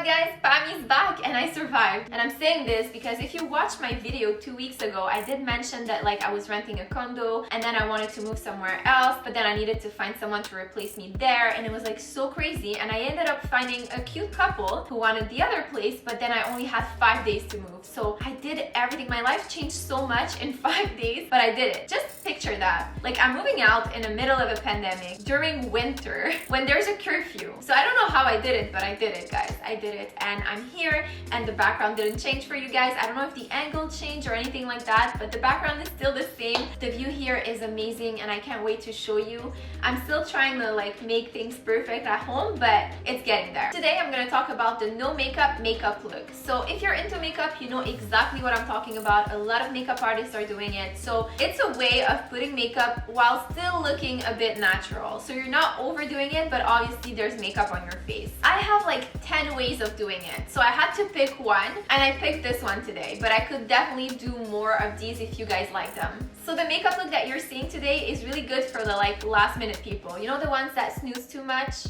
guys, Pami's back and I survived. And I'm saying this because if you watched my video 2 weeks ago, I did mention that like I was renting a condo and then I wanted to move somewhere else, but then I needed to find someone to replace me there, and it was like so crazy, and I ended up finding a cute couple who wanted the other place, but then I only had 5 days to move. So I did everything. My life changed so much in 5 days, but I did it. Just picture that. Like I'm moving out in the middle of a pandemic during winter when there's a curfew. So I don't know how I did it, but I did it, guys. I did it, and I'm here, and the background didn't change for you guys. I don't know if the angle changed or anything like that, but the background is still the same. The view here is amazing and I can't wait to show you. I'm still trying to like make things perfect at home, but it's getting there. Today I'm gonna talk about the no makeup look. So if you're into makeup, you know exactly what I'm talking about. A lot of makeup artists are doing it. So it's a way of putting makeup while still looking a bit natural. So you're not overdoing it, but obviously there's makeup on your face. I have like 10 ways of doing it. So I had to pick one, and I picked this one today, but I could definitely do more of these if you guys like them. So the makeup look that you're seeing today is really good for the like last minute people. You know, the ones that snooze too much?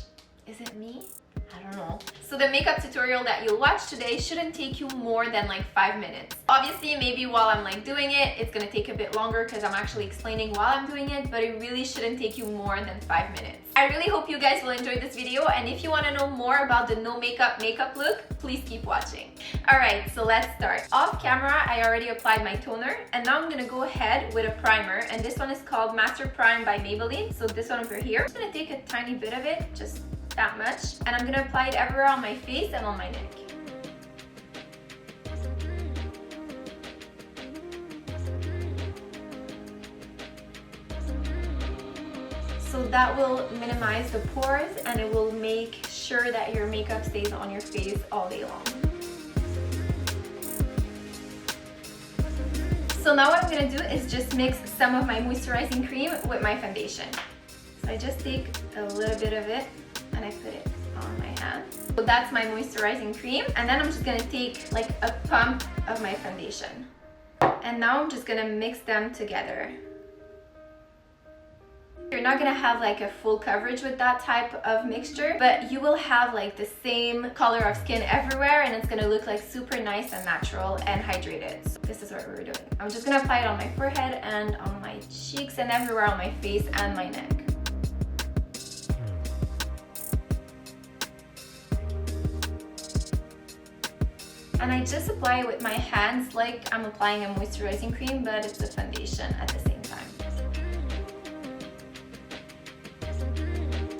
Is it me? I don't know. So the makeup tutorial that you'll watch today shouldn't take you more than like 5 minutes. Obviously, maybe while I'm like doing it, it's gonna take a bit longer because I'm actually explaining while I'm doing it, but it really shouldn't take you more than 5 minutes. I really hope you guys will enjoy this video, and if you want to know more about the no makeup look, please keep watching. Alright, so let's start. Off camera, I already applied my toner, and now I'm gonna go ahead with a primer, and this one is called Master Prime by Maybelline. So this one over here, I'm just gonna take a tiny bit of it, just that much, and I'm gonna apply it everywhere on my face and on my neck. So that will minimize the pores and it will make sure that your makeup stays on your face all day long. So now what I'm gonna do is just mix some of my moisturizing cream with my foundation. So I just take a little bit of it and I put it on my hand. So that's my moisturizing cream, and then I'm just gonna take like a pump of my foundation. And now I'm just gonna mix them together. You're not gonna have like a full coverage with that type of mixture, but you will have like the same color of skin everywhere, and it's gonna look like super nice and natural and hydrated. So this is what we're doing. I'm just gonna apply it on my forehead and on my cheeks and everywhere on my face and my neck. And I just apply it with my hands like I'm applying a moisturizing cream, but it's a foundation at the same time.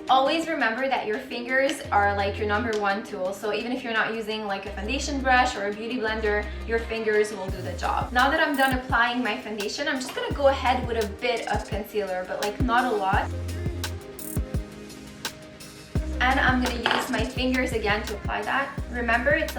Always remember that your fingers are like your #1 tool. So even if you're not using like a foundation brush or a beauty blender, your fingers will do the job. Now that I'm done applying my foundation, I'm just gonna go ahead with a bit of concealer, but like not a lot. And I'm gonna use my fingers again to apply that. Remember, it's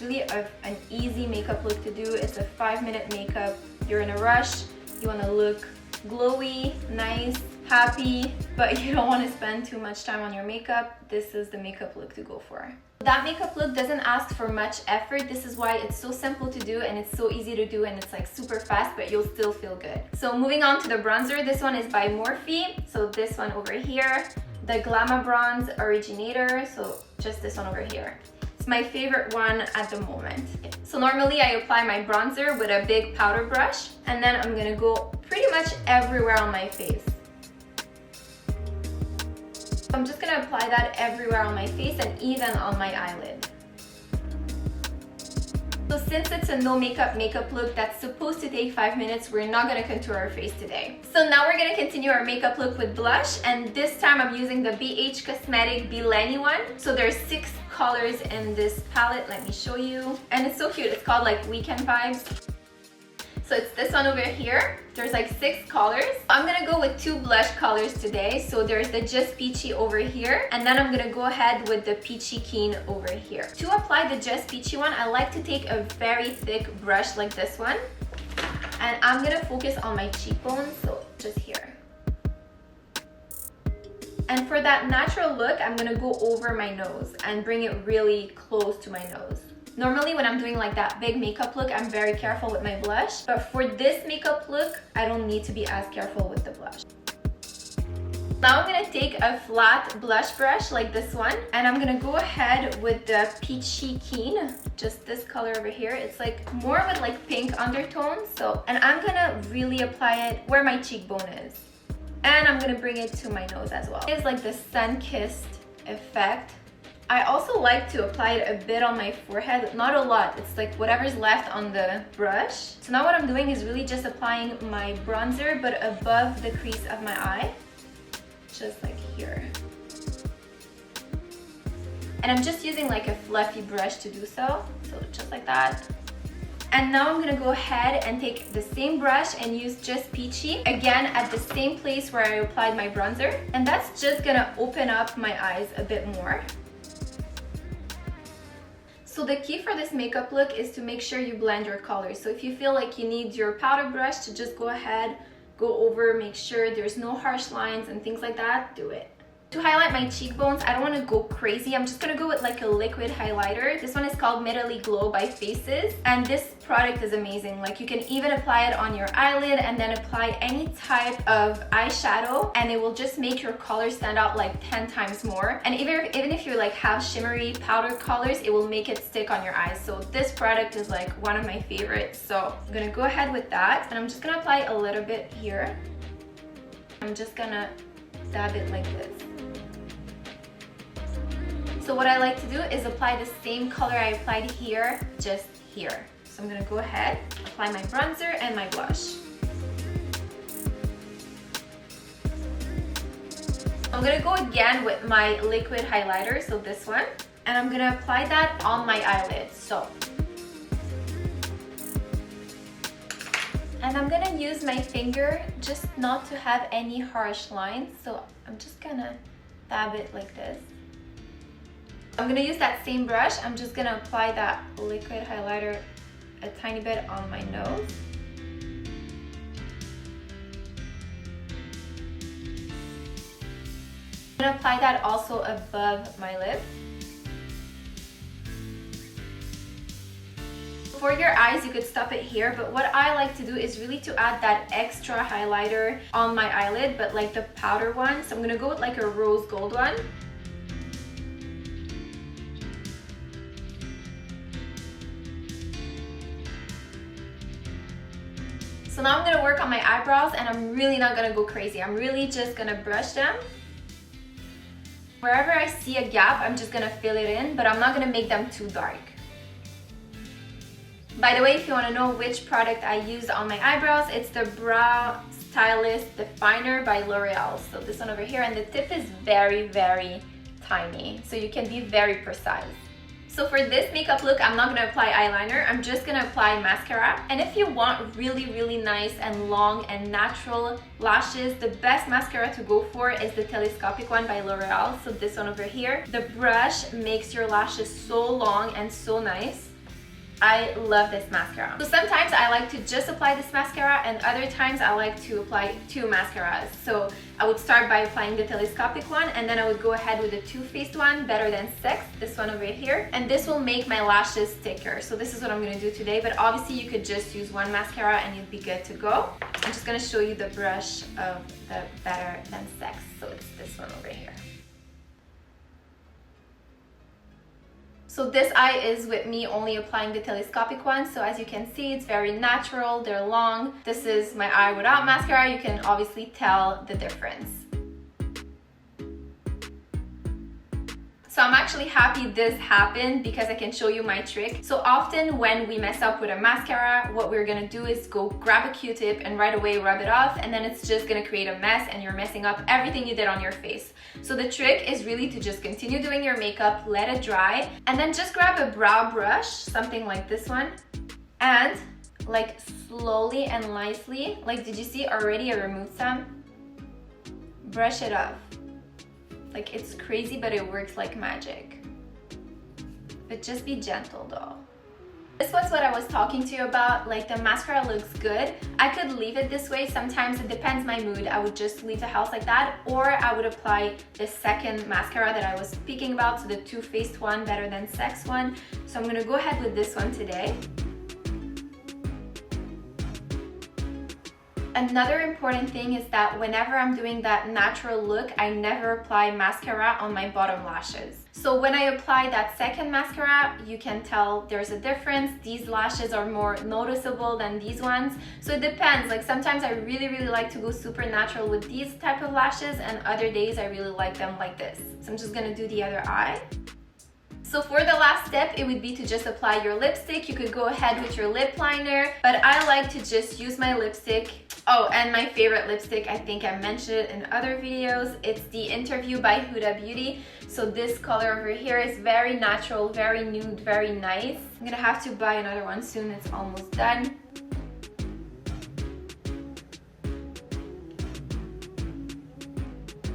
really an easy makeup look to do. It's a 5-minute makeup. You're in a rush, you wanna look glowy, nice, happy, but you don't wanna spend too much time on your makeup. This is the makeup look to go for. That makeup look doesn't ask for much effort. This is why it's so simple to do and it's so easy to do, and it's like super fast, but you'll still feel good. So moving on to the bronzer, this one is by Morphe. So this one over here, the Glamabronze Originator, so just this one over here. It's my favorite one at the moment. So normally I apply my bronzer with a big powder brush, and then I'm gonna go pretty much everywhere on my face. So I'm just gonna apply that everywhere on my face and even on my eyelid. So since it's a no makeup look that's supposed to take 5 minutes, we're not gonna contour our face today. So now we're gonna continue our makeup look with blush, and this time I'm using the BH Cosmetic Be Lenny one. So there's 6 colors in this palette, let me show you. And it's so cute, it's called like Weekend Vibes. So it's this one over here. There's like 6 colors. I'm gonna go with 2 blush colors today. So there's the Just Peachy over here, and then I'm gonna go ahead with the Peachy Keen over here. To apply the Just Peachy one, I like to take a very thick brush like this one, and I'm gonna focus on my cheekbones, so just here. And for that natural look, I'm gonna go over my nose and bring it really close to my nose. Normally when I'm doing like that big makeup look, I'm very careful with my blush, but for this makeup look, I don't need to be as careful with the blush. Now I'm gonna take a flat blush brush like this one, and I'm gonna go ahead with the Peachy Keen, just this color over here. It's like more with like pink undertones. And I'm gonna really apply it where my cheekbone is. And I'm gonna bring it to my nose as well. It's like the sun-kissed effect. I also like to apply it a bit on my forehead, not a lot. It's like whatever's left on the brush. So now what I'm doing is really just applying my bronzer, but above the crease of my eye. Just like here. And I'm just using like a fluffy brush to do so. So just like that. And now I'm gonna go ahead and take the same brush and use just Peachy, again at the same place where I applied my bronzer. And that's just gonna open up my eyes a bit more. So the key for this makeup look is to make sure you blend your colors. So if you feel like you need your powder brush to just go ahead, go over, make sure there's no harsh lines and things like that, do it. To highlight my cheekbones, I don't want to go crazy. I'm just going to go with like a liquid highlighter. This one is called Metalliglow by Faces. And this product is amazing. Like you can even apply it on your eyelid and then apply any type of eyeshadow. And it will just make your color stand out like 10 times more. And even if you like have shimmery powder colors, it will make it stick on your eyes. So this product is like one of my favorites. So I'm going to go ahead with that. And I'm just going to apply a little bit here. I'm just going to dab it like this. So what I like to do is apply the same color I applied here, just here. So I'm gonna go ahead, apply my bronzer and my blush. I'm gonna go again with my liquid highlighter, so this one, and I'm gonna apply that on my eyelid, so. And I'm gonna use my finger just not to have any harsh lines, so I'm just gonna dab it like this. I'm gonna use that same brush. I'm just gonna apply that liquid highlighter a tiny bit on my nose. I'm gonna apply that also above my lip. For your eyes, you could stop it here, but what I like to do is really to add that extra highlighter on my eyelid, but like the powder one. So I'm gonna go with like a rose gold one. So now I'm gonna work on my eyebrows, and I'm really not gonna go crazy. I'm really just gonna brush them. Wherever I see a gap, I'm just gonna fill it in, but I'm not gonna make them too dark. By the way, if you wanna know which product I used on my eyebrows, it's the Brow Stylist Definer by L'Oreal. So this one over here, and the tip is very, very tiny, so you can be very precise. So for this makeup look, I'm not gonna apply eyeliner, I'm just gonna apply mascara. And if you want really, really nice and long and natural lashes, the best mascara to go for is the Telescopic one by L'Oreal. So this one over here. The brush makes your lashes so long and so nice. I love this mascara. So sometimes I like to just apply this mascara, and other times I like to apply two mascaras. So I would start by applying the Telescopic one, and then I would go ahead with the Too Faced one, Better Than Sex, this one over here. And this will make my lashes thicker. So this is what I'm gonna do today, but obviously you could just use one mascara and you'd be good to go. I'm just gonna show you the brush of the Better Than Sex. So it's this one over here. So this eye is with me only applying the Telescopic one. So as you can see, it's very natural, they're long. This is my eye without mascara. You can obviously tell the difference. So I'm actually happy this happened because I can show you my trick. So often when we mess up with a mascara, what we're gonna do is go grab a Q-tip and right away rub it off, and then it's just gonna create a mess and you're messing up everything you did on your face. So the trick is really to just continue doing your makeup, let it dry, and then just grab a brow brush, something like this one, and like slowly and lightly, like did you see already I removed some? Brush it off. Like it's crazy, but it works like magic. But just be gentle though. This was what I was talking to you about, like the mascara looks good. I could leave it this way, sometimes it depends my mood. I would just leave the house like that, or I would apply the second mascara that I was speaking about, so the Too Faced one, Better Than Sex one. So I'm gonna go ahead with this one today. Another important thing is that whenever I'm doing that natural look, I never apply mascara on my bottom lashes. So when I apply that second mascara, you can tell there's a difference. These lashes are more noticeable than these ones. So it depends. Like sometimes I really like to go super natural with these type of lashes, and other days I really like them like this. So I'm just gonna do the other eye. So for the last step, it would be to just apply your lipstick. You could go ahead with your lip liner, but I like to just use my lipstick. Oh, and my favorite lipstick, I think I mentioned it in other videos. It's the Interview by Huda Beauty. So this color over here is very natural, very nude, very nice. I'm gonna have to buy another one soon. It's almost done.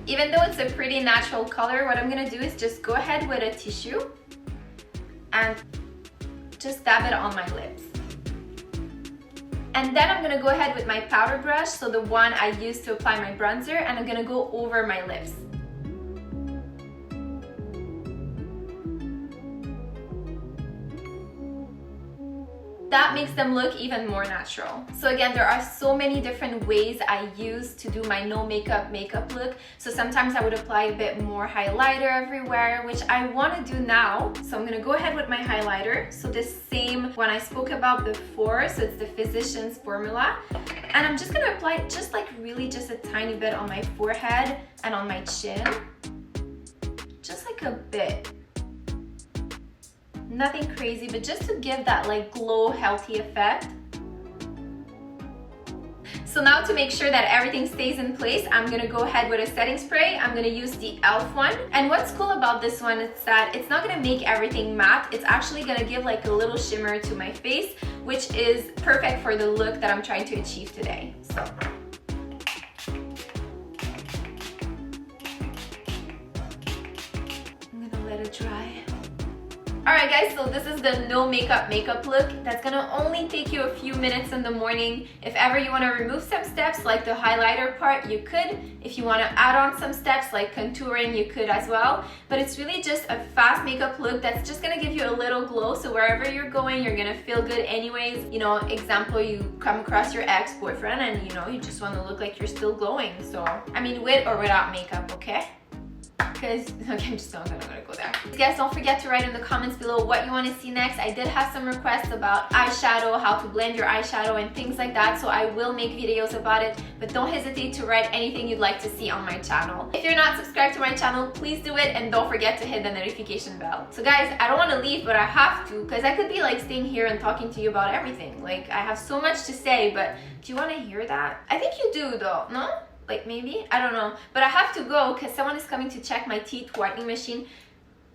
Even though it's a pretty natural color, what I'm gonna do is just go ahead with a tissue and just dab it on my lips. And then I'm gonna go ahead with my powder brush, so the one I used to apply my bronzer, and I'm gonna go over my lips. That makes them look even more natural. So again, there are so many different ways I use to do my no makeup look. So sometimes I would apply a bit more highlighter everywhere, which I want to do now. So I'm gonna go ahead with my highlighter. So this same one I spoke about before, so it's the Physicians Formula. And I'm just gonna apply it just like really just a tiny bit on my forehead and on my chin. Just like a bit. Nothing crazy, but just to give that like glow, healthy effect. So now to make sure that everything stays in place, I'm gonna go ahead with a setting spray. I'm gonna use the e.l.f. one. And what's cool about this one is that it's not gonna make everything matte. It's actually gonna give like a little shimmer to my face, which is perfect for the look that I'm trying to achieve today. So. I'm gonna let it dry. Alright guys, so this is the no makeup look. That's gonna only take you a few minutes in the morning. If ever you want to remove some steps like the highlighter part, you could. If you want to add on some steps like contouring, you could as well. But it's really just a fast makeup look that's just gonna give you a little glow, so wherever you're going, you're gonna feel good anyways. You know, example, you come across your ex-boyfriend and you know, you just want to look like you're still glowing. So, I mean, with or without makeup, okay? Because, okay, I'm just not gonna go there. Guys, don't forget to write in the comments below what you want to see next. I did have some requests about eyeshadow, how to blend your eyeshadow and things like that, so I will make videos about it, but don't hesitate to write anything you'd like to see on my channel. If you're not subscribed to my channel, please do it, and don't forget to hit the notification bell. So guys, I don't want to leave, but I have to, because I could be like staying here and talking to you about everything. Like, I have so much to say, but do you want to hear that? I think you do though, no? Like maybe? I don't know. But I have to go because someone is coming to check my teeth whitening machine.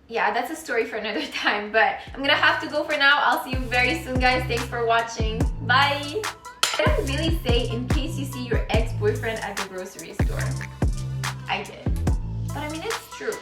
Yeah, that's a story for another time, but I'm gonna have to go for now. I'll see you very soon, guys. Thanks for watching. Bye! Did I really say in case you see your ex-boyfriend at the grocery store? I did. But I mean, it's true.